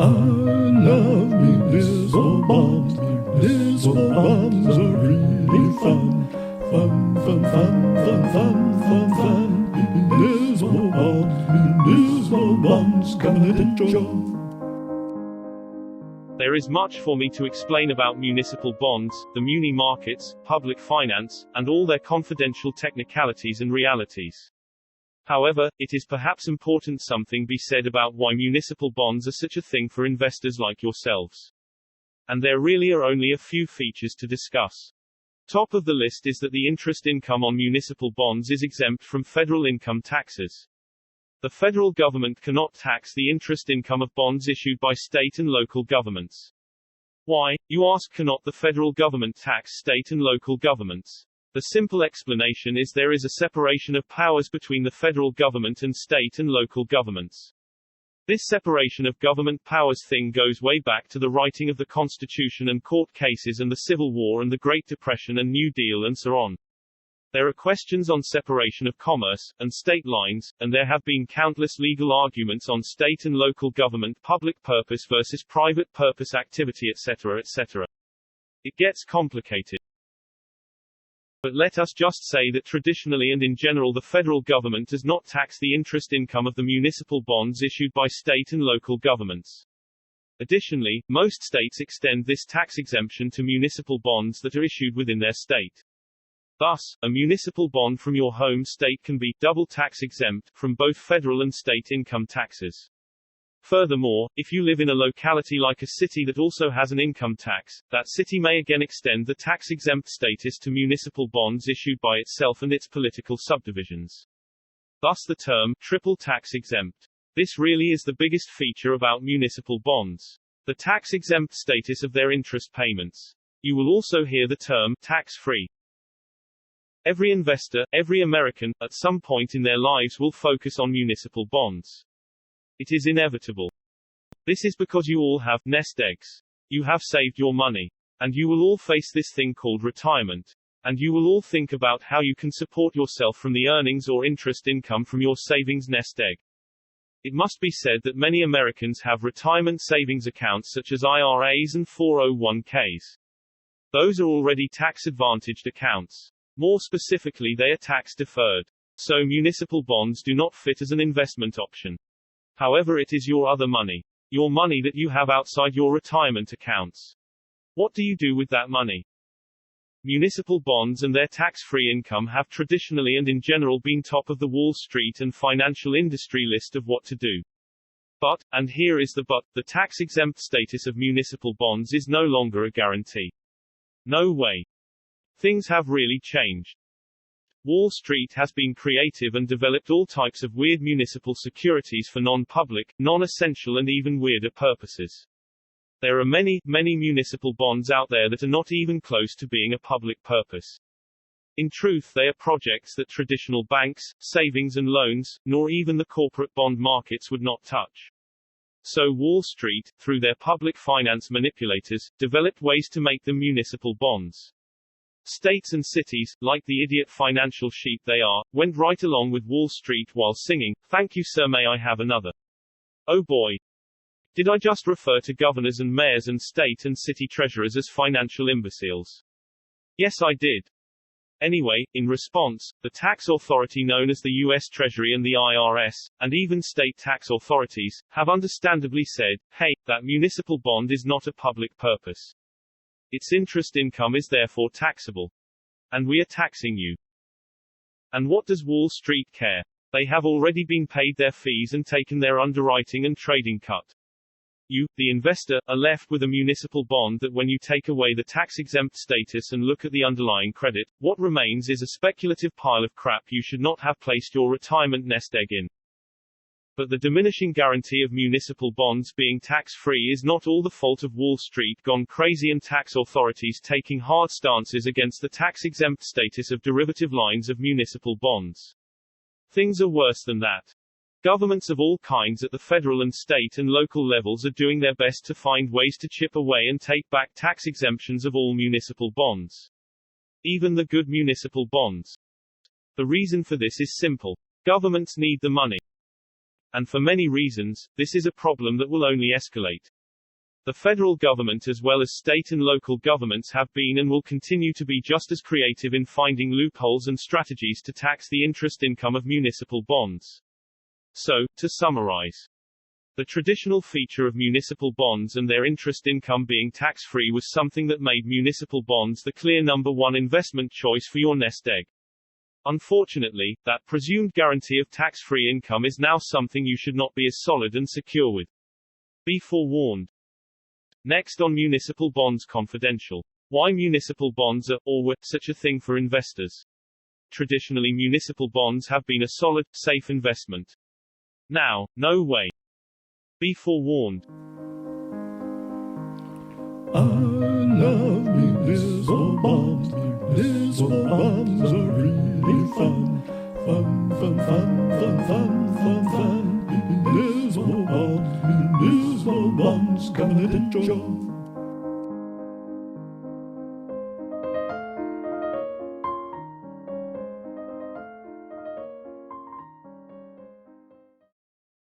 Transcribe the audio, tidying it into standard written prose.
I love municipal bonds. Municipal bonds are really fun. Fun, fun, fun, fun, fun, fun, fun. Municipal bonds confidential. There is much for me to explain about municipal bonds, the Muni Markets, public finance, and all their confidential technicalities and realities. However, it is perhaps important something be said about why municipal bonds are such a thing for investors like yourselves. And there really are only a few features to discuss. Top of the list is that the interest income on municipal bonds is exempt from federal income taxes. The federal government cannot tax the interest income of bonds issued by state and local governments. Why, you ask, cannot the federal government tax state and local governments? The simple explanation is there is a separation of powers between the federal government and state and local governments. This separation of government powers thing goes way back to the writing of the Constitution and court cases and the Civil War and the Great Depression and New Deal and so on. There are questions on separation of commerce, and state lines, and there have been countless legal arguments on state and local government public purpose versus private purpose activity etc. etc. It gets complicated. But let us just say that traditionally and in general the federal government does not tax the interest income of the municipal bonds issued by state and local governments. Additionally, most states extend this tax exemption to municipal bonds that are issued within their state. Thus, a municipal bond from your home state can be double tax exempt from both federal and state income taxes. Furthermore, if you live in a locality like a city that also has an income tax, that city may again extend the tax-exempt status to municipal bonds issued by itself and its political subdivisions. Thus the term, triple tax exempt. This really is the biggest feature about municipal bonds. The tax-exempt status of their interest payments. You will also hear the term, tax-free. Every investor, every American, at some point in their lives will focus on municipal bonds. It is inevitable. This is because you all have nest eggs. You have saved your money. And you will all face this thing called retirement. And you will all think about how you can support yourself from the earnings or interest income from your savings nest egg. It must be said that many Americans have retirement savings accounts such as IRAs and 401ks. Those are already tax-advantaged accounts. More specifically, they are tax-deferred. So municipal bonds do not fit as an investment option. However, it is your other money. Your money that you have outside your retirement accounts. What do you do with that money? Municipal bonds and their tax-free income have traditionally and in general been top of the Wall Street and financial industry list of what to do. But, and here is the but, the tax-exempt status of municipal bonds is no longer a guarantee. No way. Things have really changed. Wall Street has been creative and developed all types of weird municipal securities for non-public, non-essential and even weirder purposes. There are many, many municipal bonds out there that are not even close to being a public purpose. In truth, they are projects that traditional banks, savings and loans, nor even the corporate bond markets would not touch. So Wall Street, through their public finance manipulators, developed ways to make them municipal bonds. States and cities, like the idiot financial sheep they are, went right along with Wall Street while singing, "Thank you sir, may I have another?" Oh boy. Did I just refer to governors and mayors and state and city treasurers as financial imbeciles? Yes, I did. Anyway, in response, the tax authority known as the U.S. Treasury and the IRS, and even state tax authorities, have understandably said, hey, that municipal bond is not a public purpose. Its interest income is therefore taxable. And we are taxing you. And what does Wall Street care? They have already been paid their fees and taken their underwriting and trading cut. You, the investor, are left with a municipal bond that when you take away the tax-exempt status and look at the underlying credit, what remains is a speculative pile of crap you should not have placed your retirement nest egg in. But the diminishing guarantee of municipal bonds being tax-free is not all the fault of Wall Street gone crazy and tax authorities taking hard stances against the tax-exempt status of derivative lines of municipal bonds. Things are worse than that. Governments of all kinds at the federal and state and local levels are doing their best to find ways to chip away and take back tax exemptions of all municipal bonds. Even the good municipal bonds. The reason for this is simple. Governments need the money. And for many reasons, this is a problem that will only escalate. The federal government as well as state and local governments have been and will continue to be just as creative in finding loopholes and strategies to tax the interest income of municipal bonds. So, to summarize, the traditional feature of municipal bonds and their interest income being tax-free was something that made municipal bonds the clear number one investment choice for your nest egg. Unfortunately, that presumed guarantee of tax-free income is now something you should not be as solid and secure with. Be forewarned. Next on Municipal Bonds Confidential. Why municipal bonds are, or were, such a thing for investors. Traditionally, municipal bonds have been a solid, safe investment. Now, no way. Be forewarned. I love municipal bonds. Municipal bonds are really fun. Fun, fun, fun, fun, fun, fun, fun. Municipal bonds confidential.